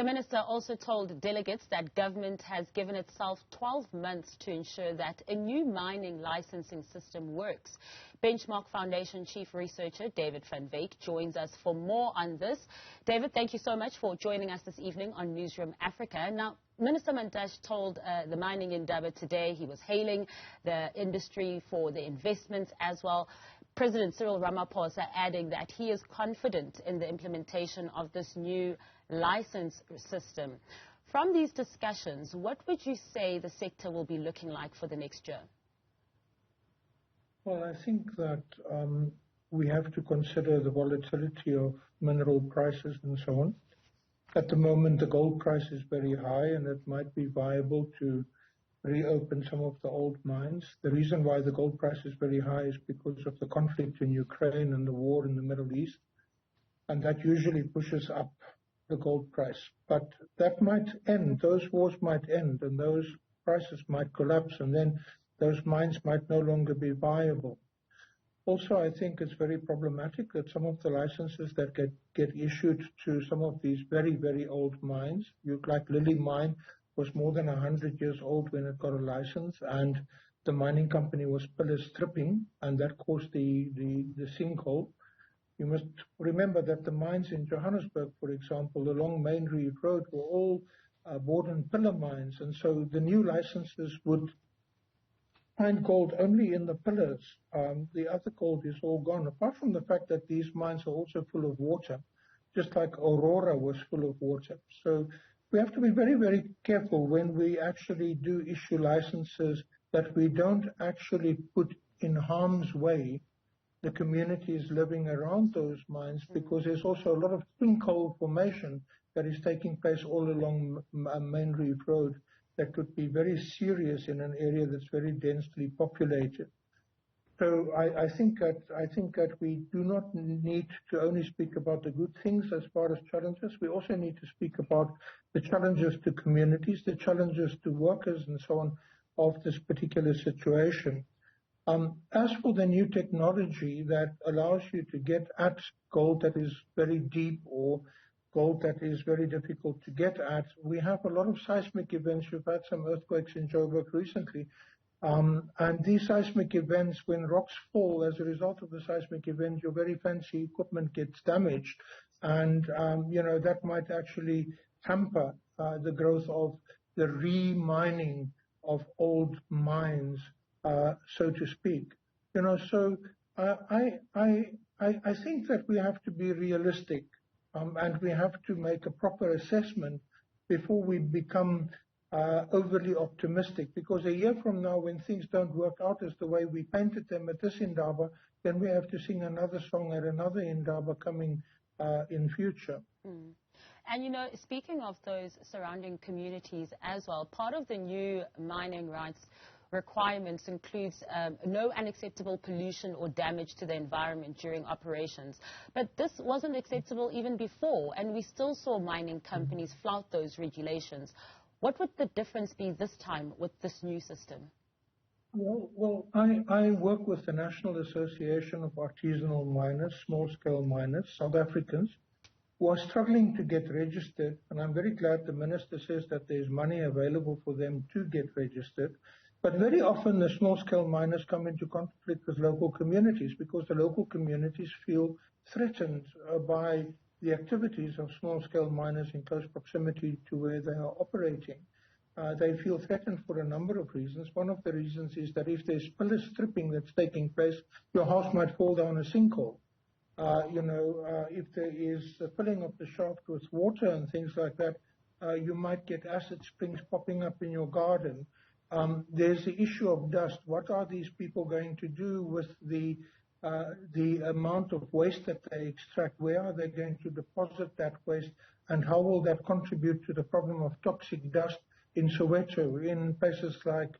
The minister also told delegates that government has given itself 12 months to ensure that a new mining licensing system works. Benchmark Foundation Chief Researcher David van Wyk joins us for more on this. David, thank you so much for joining us this evening on Newzroom Afrika. Now, Minister Mantashe told the mining indaba today he was hailing the industry for the investments as well. President Cyril Ramaphosa adding that he is confident in the implementation of this new license system. From these discussions, what would you say the sector will be looking like for the next year? Well, I think that we have to consider the volatility of mineral prices and so on. At the moment, the gold price is very high, and it might be viable to reopen some of the old mines. The reason why the gold price is very high is because of the conflict in Ukraine and the war in the Middle East, and that usually pushes up the gold price. But that might end, those wars might end, and those prices might collapse, and then those mines might no longer be viable. Also, I think it's very problematic that some of the licenses that get issued to some of these very, very old mines, like Lily Mine, was more than 100 years old when it got a license, and the mining company was pillar stripping, and that caused the sinkhole. You must remember that the mines in Johannesburg, for example, along Main Reef Road, were all board and pillar mines, and so the new licenses would find gold only in the pillars. The other gold is all gone, apart from the fact that these mines are also full of water, just like Aurora was full of water. So we have to be very, very careful when we actually do issue licenses that we don't actually put in harm's way the communities living around those mines, because there's also a lot of sinkhole formation that is taking place all along Main Reef Road that could be very serious in an area that's very densely populated. So I think that we do not need to only speak about the good things as far as challenges. We also need to speak about the challenges to communities, the challenges to workers and so on of this particular situation. As for the new technology that allows you to get at gold that is very deep or gold that is very difficult to get at, we have a lot of seismic events. We've had some earthquakes in Joburg recently. And these seismic events, when rocks fall as a result of the seismic event, your very fancy equipment gets damaged. And, that might actually hamper the growth of the re-mining of old mines, so to speak. So I think that we have to be realistic, and we have to make a proper assessment before we become overly optimistic, because a year from now, when things don't work out as the way we painted them at this indaba, then we have to sing another song at another indaba coming in future. Mm. And, speaking of those surrounding communities as well, part of the new mining rights requirements includes no unacceptable pollution or damage to the environment during operations. But this wasn't acceptable even before, and we still saw mining companies flout those regulations. What would the difference be this time with this new system? Well, I work with the National Association of Artisanal Miners, Small-Scale Miners, South Africans, who are struggling to get registered, and I'm very glad the Minister says that there's money available for them to get registered. But very often the small-scale miners come into conflict with local communities because the local communities feel threatened by the activities of small-scale miners in close proximity to where they are operating. They feel threatened for a number of reasons. One of the reasons is that if there's pillar stripping that's taking place, your house might fall down a sinkhole. If there is filling of the shaft with water and things like that, you might get acid springs popping up in your garden. There's the issue of dust. What are these people going to do with the amount of waste that they extract? Where are they going to deposit that waste? And how will that contribute to the problem of toxic dust in Soweto, in places like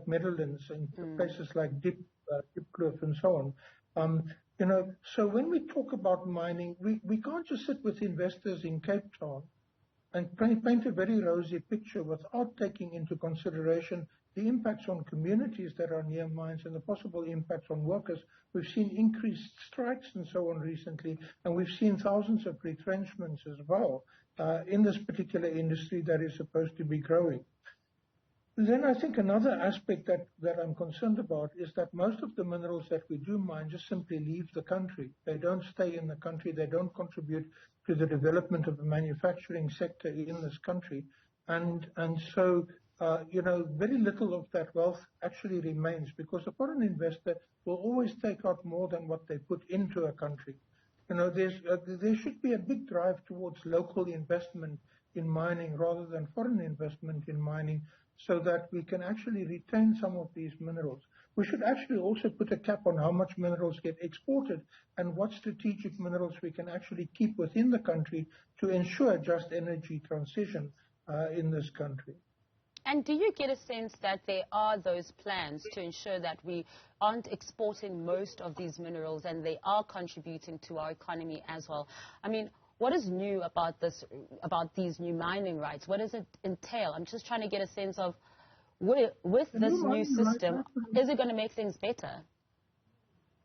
Meadowlands, in places like Diepkloof and so on? So when we talk about mining, we can't just sit with investors in Cape Town and paint a very rosy picture without taking into consideration the impacts on communities that are near mines and the possible impacts on workers. We've seen increased strikes and so on recently, and we've seen thousands of retrenchments as well in this particular industry that is supposed to be growing. Then I think another aspect that I'm concerned about is that most of the minerals that we do mine just simply leave the country. They don't stay in the country. They don't contribute to the development of the manufacturing sector in this country. And so, very little of that wealth actually remains because a foreign investor will always take out more than what they put into a country. There should be a big drive towards local investment in mining rather than foreign investment in mining, so that we can actually retain some of these minerals. We should actually also put a cap on how much minerals get exported and what strategic minerals we can actually keep within the country to ensure just energy transition in this country. And do you get a sense that there are those plans to ensure that we aren't exporting most of these minerals and they are contributing to our economy as well? I mean, what is new about these new mining rights? What does it entail? I'm just trying to get a sense of, with this new system, is it going to make things better?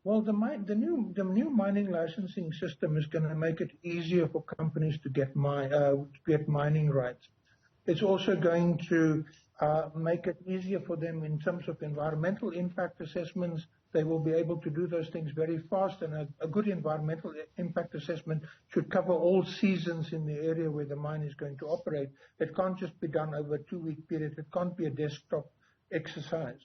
Well, the new mining licensing system is going to make it easier for companies to get mining rights. It's also going to make it easier for them in terms of environmental impact assessments. They will be able to do those things very fast, and a good environmental impact assessment should cover all seasons in the area where the mine is going to operate. It can't just be done over a 2-week period. It can't be a desktop exercise.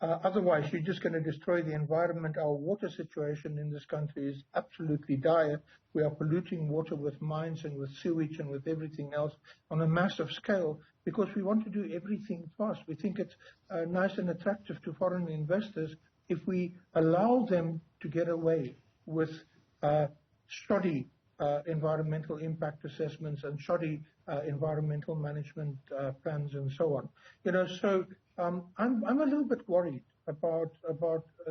Otherwise, you're just going to destroy the environment. Our water situation in this country is absolutely dire. We are polluting water with mines and with sewage and with everything else on a massive scale because we want to do everything fast. We think it's nice and attractive to foreign investors if we allow them to get away with shoddy environmental impact assessments and shoddy environmental management plans and so on. So I'm a little bit worried about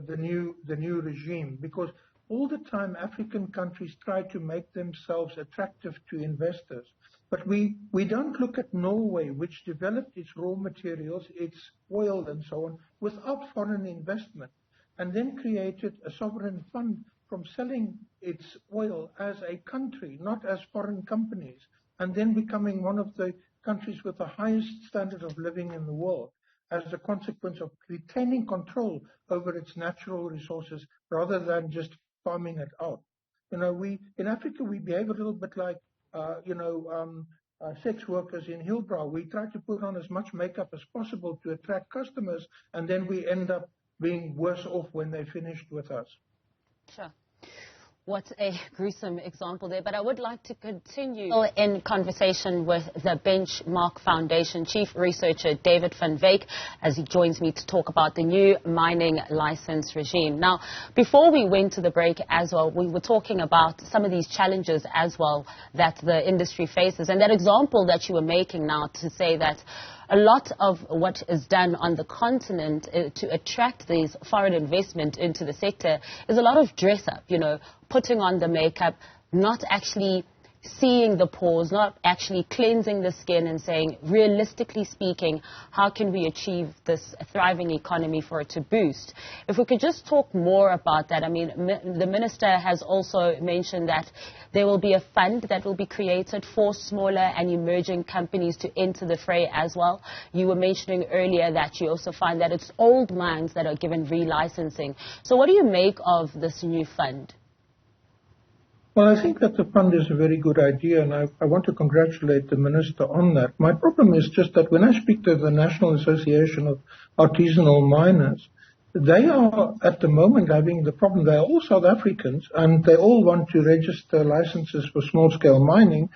the new regime because all the time African countries try to make themselves attractive to investors. But we don't look at Norway, which developed its raw materials, its oil and so on, without foreign investment, and then created a sovereign fund from selling its oil as a country, not as foreign companies, and then becoming one of the countries with the highest standard of living in the world as a consequence of retaining control over its natural resources rather than just farming it out. In Africa, we behave a little bit like, sex workers in Hillbrow. We try to put on as much makeup as possible to attract customers, and then we end up being worse off when they finished with us. Sure. What a gruesome example there. But I would like to continue in conversation with the Benchmark Foundation Chief Researcher David van Wyk as he joins me to talk about the new mining license regime. Now, before we went to the break as well, we were talking about some of these challenges as well that the industry faces. And that example that you were making now to say that a lot of what is done on the continent to attract these foreign investment into the sector is a lot of dress up, putting on the makeup, not actually seeing the pores, not actually cleansing the skin and saying, realistically speaking, how can we achieve this thriving economy for it to boost? If we could just talk more about that. I mean, the minister has also mentioned that there will be a fund that will be created for smaller and emerging companies to enter the fray as well. You were mentioning earlier that you also find that it's old mines that are given relicensing. So what do you make of this new fund? Well, I think that the fund is a very good idea, and I want to congratulate the minister on that. My problem is just that when I speak to the National Association of Artisanal Miners, they are at the moment having the problem. They are all South Africans, and they all want to register licenses for small-scale mining,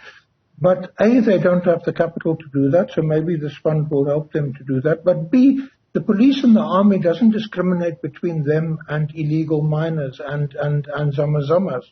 but A, they don't have the capital to do that, so maybe this fund will help them to do that, but B, the police and the army doesn't discriminate between them and illegal miners and zamazamas.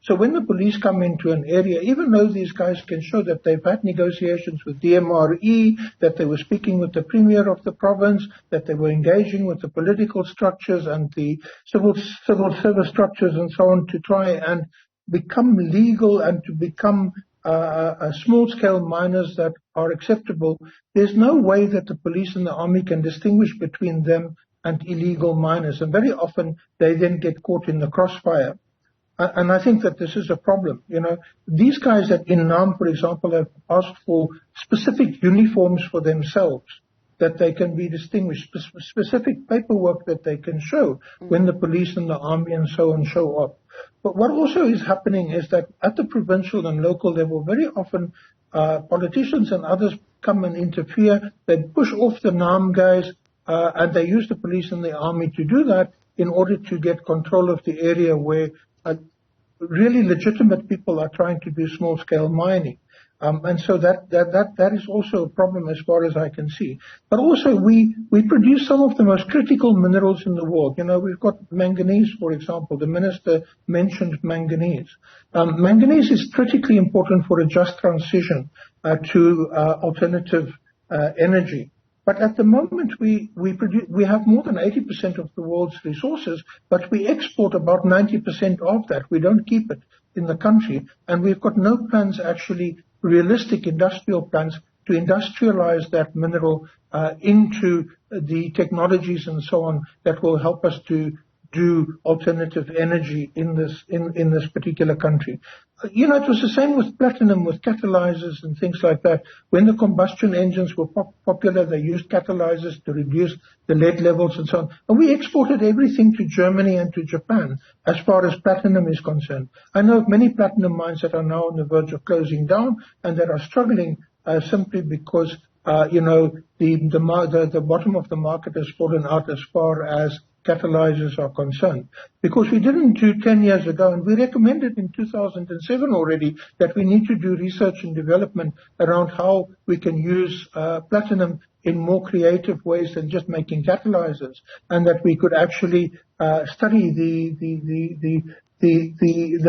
So when the police come into an area, even though these guys can show that they've had negotiations with DMRE, that they were speaking with the premier of the province, that they were engaging with the political structures and the civil service structures and so on to try and become legal and to become small-scale miners that are acceptable, there's no way that the police and the army can distinguish between them and illegal miners. And very often they then get caught in the crossfire. And I think that this is a problem. These guys in NAM, for example, have asked for specific uniforms for themselves that they can be distinguished, specific paperwork that they can show when the police and the army and so on show up. But what also is happening is that at the provincial and local level, very often politicians and others come and interfere. They push off the NAM guys, and they use the police and the army to do that in order to get control of the area where really legitimate people are trying to do small-scale mining. And so that is also a problem as far as I can see. But also we produce some of the most critical minerals in the world. We've got manganese, for example. The minister mentioned manganese. Manganese is critically important for a just transition to alternative energy. But at the moment, we have more than 80% of the world's resources, but we export about 90% of that. We don't keep it in the country, and we've got no plans, actually realistic industrial plans, to industrialize that mineral into the technologies and so on that will help us to do alternative energy in this particular country. It was the same with platinum, with catalyzers and things like that. When the combustion engines were popular, they used catalyzers to reduce the lead levels and so on. And we exported everything to Germany and to Japan as far as platinum is concerned. I know of many platinum mines that are now on the verge of closing down and that are struggling simply because, the bottom of the market has fallen out as far as catalyzers are concerned. Because we didn't do 10 years ago, and we recommended in 2007 already that we need to do research and development around how we can use platinum in more creative ways than just making catalyzers, and that we could actually study the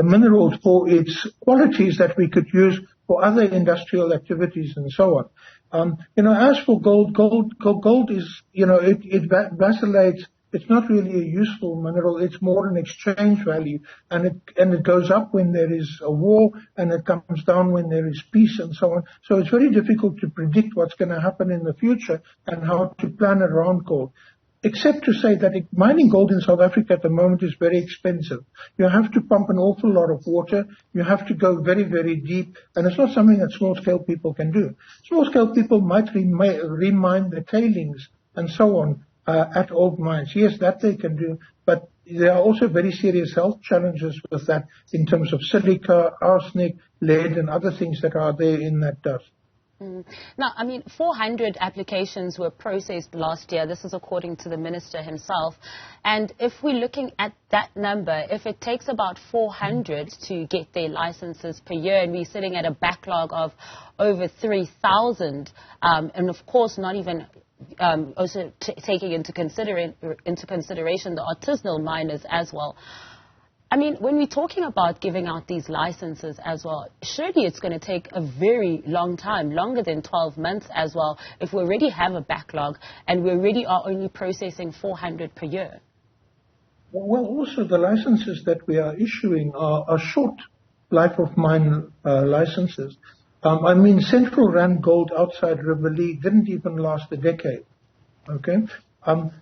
minerals for its qualities that we could use for other industrial activities and so on. As for gold is, it vacillates. It's not really a useful mineral. It's more an exchange value, and it goes up when there is a war, and it comes down when there is peace, and so on. So it's very difficult to predict what's going to happen in the future and how to plan around gold. Except to say that mining gold in South Africa at the moment is very expensive. You have to pump an awful lot of water. You have to go very, very deep, and it's not something that small-scale people can do. Small-scale people might remine the tailings and so on at old mines. Yes, that they can do, but there are also very serious health challenges with that in terms of silica, arsenic, lead, and other things that are there in that dust. Now, 400 applications were processed last year. This is according to the minister himself. And if we're looking at that number, if it takes about 400 to get their licenses per year, and we're sitting at a backlog of over 3,000, and of course not even also taking into consideration the artisanal miners as well. When we're talking about giving out these licenses as well, surely it's going to take a very long time, longer than 12 months as well, if we already have a backlog and we already are only processing 400 per year. Well, also the licenses that we are issuing are short life of mine licenses. Central Rand Gold outside Rivoli didn't even last a decade. Okay,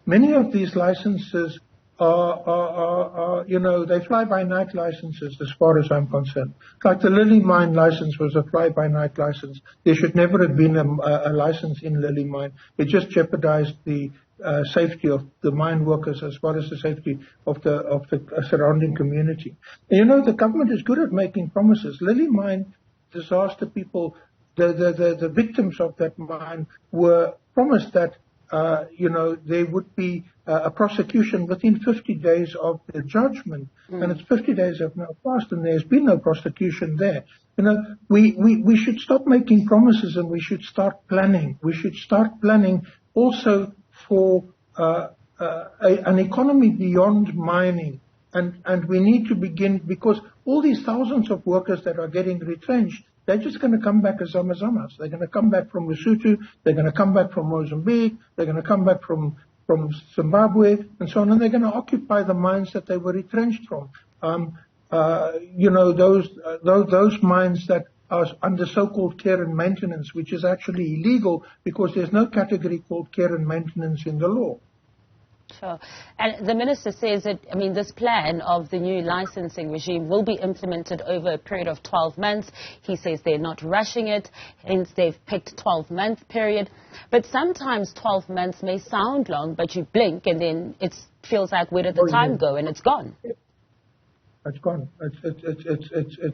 many of these licenses are they fly-by-night licenses as far as I'm concerned. Like the Lily Mine license was a fly-by-night license. There should never have been a license in Lily Mine. It just jeopardized the safety of the mine workers as well as the safety of the surrounding community. And the government is good at making promises. Lily Mine disaster people, the victims of that mine were promised that there would be a prosecution within 50 days of the judgment, and it's 50 days have now passed, and there's been no prosecution there. We should stop making promises, and we should start planning. We should start planning also for an economy beyond mining, and we need to begin, because all these thousands of workers that are getting retrenched, they're just going to come back as Amazonas. They're going to come back from Lesotho. They're going to come back from Mozambique. They're going to come back from Zimbabwe and so on. And they're going to occupy the mines that they were retrenched from. Those mines that are under so-called care and maintenance, which is actually illegal because there's no category called care and maintenance in the law. Sure. And the minister says that, I mean, this plan of the new licensing regime will be implemented over a period of 12 months. He says they're not rushing it, hence they've picked a 12-month period. But sometimes 12 months may sound long, but you blink and then it feels like, where did the time go? And it's gone. It's gone.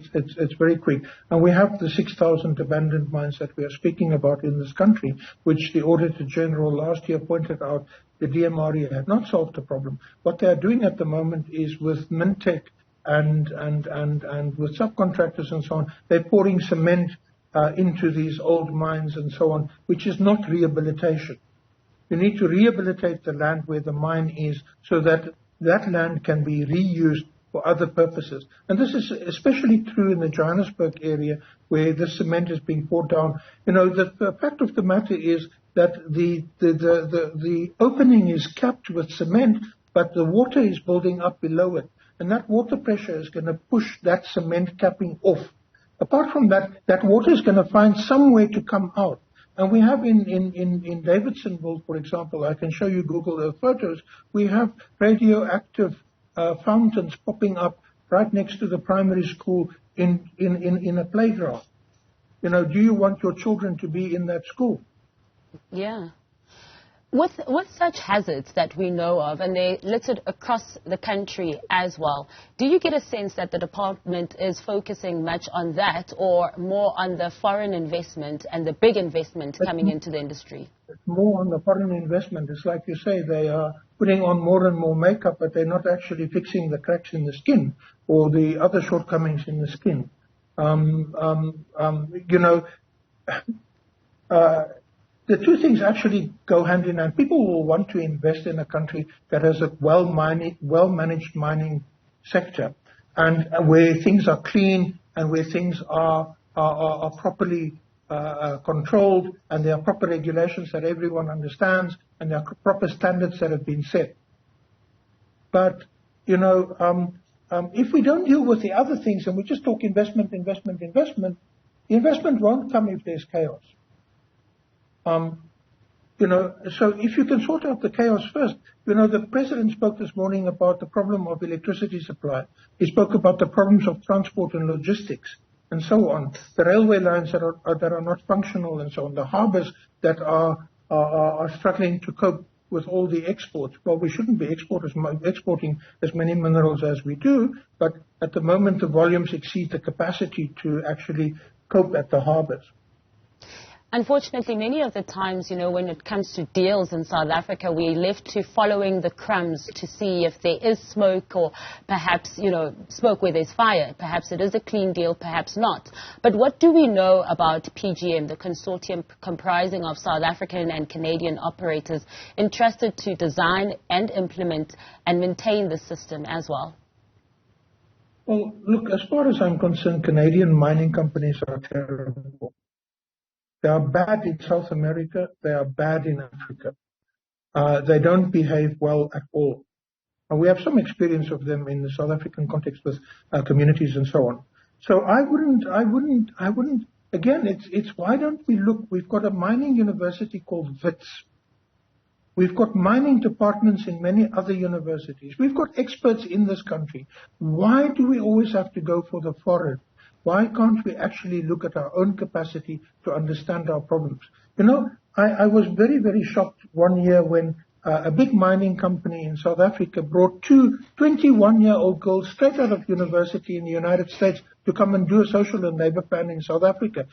It's very quick. And we have the 6,000 abandoned mines that we are speaking about in this country, which the Auditor General last year pointed out the DMRE had not solved the problem. What they are doing at the moment is with Mintech and with subcontractors and so on, they're pouring cement into these old mines and so on, which is not rehabilitation. You need to rehabilitate the land where the mine is so that that land can be reused for other purposes. And this is especially true in the Johannesburg area where the cement is being poured down. You know, the fact of the matter is that the opening is capped with cement, but the water is building up below it. And that water pressure is going to push that cement capping off. Apart from that, that water is going to find some way to come out. And we have in Davidsonville, for example, I can show you Google Earth photos, we have radioactive fountains popping up right next to the primary school in a playground. You know, do you want your children to be in that school? Yeah. With such hazards that we know of, and they're littered across the country as well, do you get a sense that the department is focusing much on that or more on the foreign investment and the big investment coming into the industry? It's more on the foreign investment. It's like you say, they are putting on more and more makeup, but they're not actually fixing the cracks in the skin or the other shortcomings in the skin. The two things actually go hand in hand. People will want to invest in a country that has a well-managed mining sector and where things are clean and where things are properly controlled and there are proper regulations that everyone understands and there are proper standards that have been set. But, if we don't deal with the other things and we just talk investment, the investment won't come if there's chaos. So if you can sort out the chaos first, the president spoke this morning about the problem of electricity supply. He spoke about the problems of transport and logistics and so on. The railway lines that are not functional and so on. The harbors that are struggling to cope with all the exports. Well, we shouldn't be exporting as many minerals as we do, but at the moment the volumes exceed the capacity to actually cope at the harbors. Unfortunately, many of the times, when it comes to deals in South Africa, we're left to following the crumbs to see if there is smoke or perhaps, smoke where there's fire. Perhaps it is a clean deal, perhaps not. But what do we know about PGM, the consortium comprising of South African and Canadian operators entrusted to design and implement and maintain the system as well? Well, look, as far as I'm concerned, Canadian mining companies are terrible. They are bad in South America. They are bad in Africa. They don't behave well at all. And we have some experience of them in the South African context with communities and so on. So I wouldn't. Again, it's why don't we look? We've got a mining university called WITS. We've got mining departments in many other universities. We've got experts in this country. Why do we always have to go for the foreign? Why can't we actually look at our own capacity to understand our problems? I was very, very shocked one year when a big mining company in South Africa brought two 21-year-old girls straight out of university in the United States to come and do a social and labor plan in South Africa.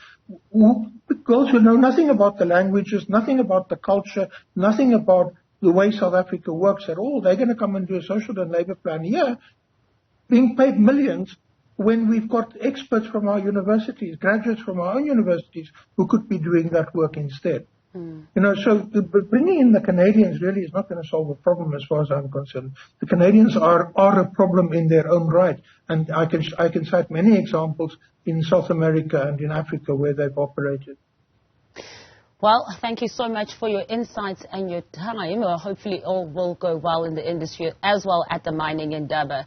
Girls who know nothing about the languages, nothing about the culture, nothing about the way South Africa works at all. They're going to come and do a social and labor plan here, being paid millions, when we've got experts from our universities, graduates from our own universities, who could be doing that work instead. So bringing in the Canadians really is not going to solve a problem as far as I'm concerned. The Canadians are a problem in their own right. And I can cite many examples in South America and in Africa where they've operated. Well, thank you so much for your insights and your time. Hopefully all will go well in the industry as well at the mining endeavor.